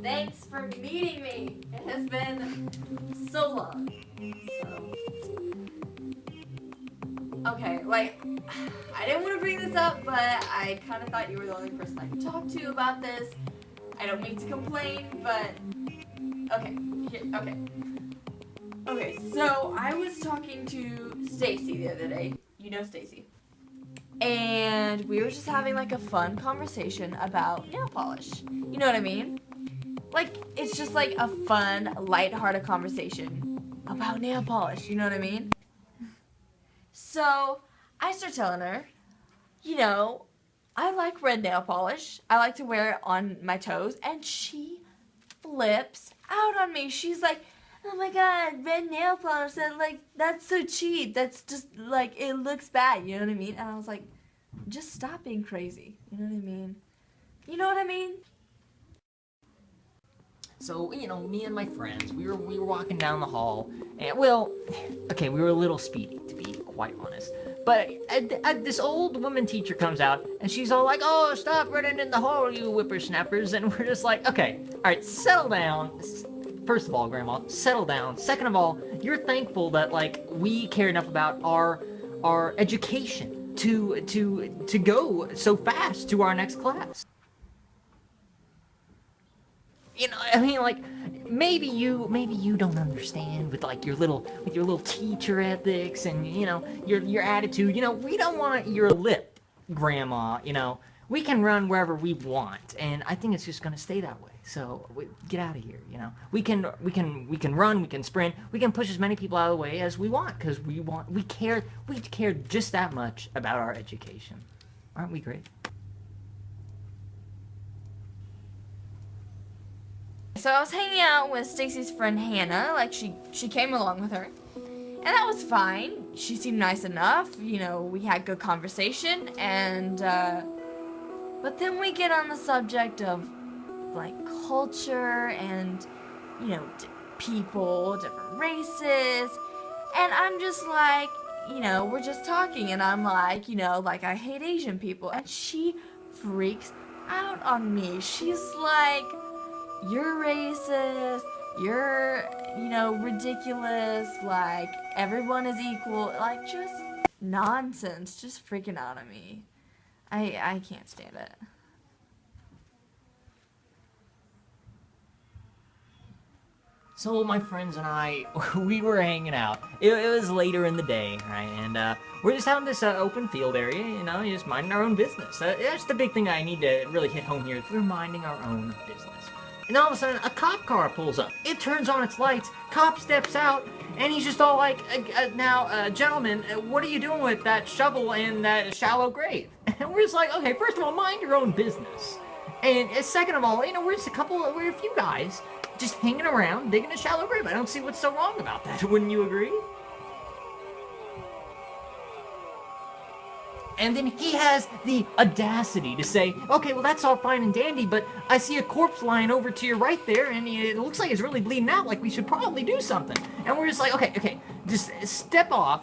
Thanks for meeting me. It has been so long. So, okay, like, I didn't want to bring this up, but I kind of thought you were the only person I could talk to about this. I don't mean to complain, but okay, okay. Okay, so I was talking to Stacy the other day. You know Stacy. And we were just having like a fun conversation about nail polish. You know what I mean? Like, it's just like a fun, lighthearted conversation about nail polish. You know what I mean? So I start telling her, you know, I like red nail polish. I like to wear it on my toes. And she flips out on me. She's like, oh my god, red nail polish. That's so cheap. That's just like, it looks bad. You know what I mean? And I was like, just stop being crazy. You know what I mean? You know what I mean? So, me and my friends, we were walking down the hall, and, well, okay, we were a little speedy, to be quite honest. But this old woman teacher comes out, and she's all like, oh, stop running in the hall, you whippersnappers, and we're just like, okay, alright, settle down. First of all, Grandma, settle down. Second of all, you're thankful that, like, we care enough about our education to go so fast to our next class. I mean, like, maybe you don't understand with like your little teacher ethics and your attitude. We don't want your lip, Grandma. We can run wherever we want, and I think it's just gonna stay that way. So get out of here. We can run, we can sprint, we can push as many people out of the way as we want because we care just that much about our education. Aren't we great? So I was hanging out with Stacy's friend Hannah, like she came along with her. And that was fine. She seemed nice enough, we had good conversation, and but then we get on the subject of like culture and people, different races, and I'm just like, we're just talking, and I'm like, like I hate Asian people, and she freaks out on me. She's like, you're racist, you're, ridiculous, like, everyone is equal, like, just nonsense, just freaking out on me. I can't stand it. So my friends and I, we were hanging out. It was later in the day, right? And we're just having this open field area, just minding our own business. That's the big thing I need to really hit home here. We're minding our own business. And all of a sudden, a cop car pulls up. It turns on its lights. Cop steps out, and he's just all like, now, gentlemen, what are you doing with that shovel and that shallow grave? And we're just like, okay, first of all, mind your own business. And second of all, we're a few guys just hanging around, digging a shallow grave. I don't see what's so wrong about that. Wouldn't you agree? And then he has the audacity to say, okay, well, that's all fine and dandy, but I see a corpse lying over to your right there, and it looks like it's really bleeding out, like we should probably do something. And we're just like, okay, just step off,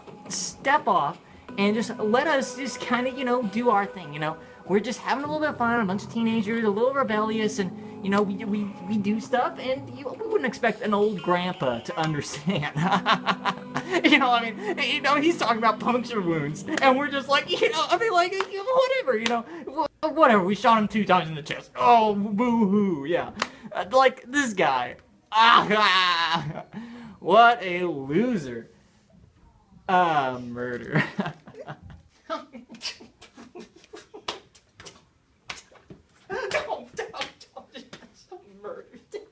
and just let us just kind of, do our thing, We're just having a little bit of fun, a bunch of teenagers, a little rebellious, and, we do stuff, and we wouldn't expect an old grandpa to understand. He's talking about puncture wounds, and we're just like, whatever, whatever, we shot him 2 times in the chest. Oh, boo-hoo, yeah. Like, this guy. What a loser. Murder. Don't. Murder. Don't.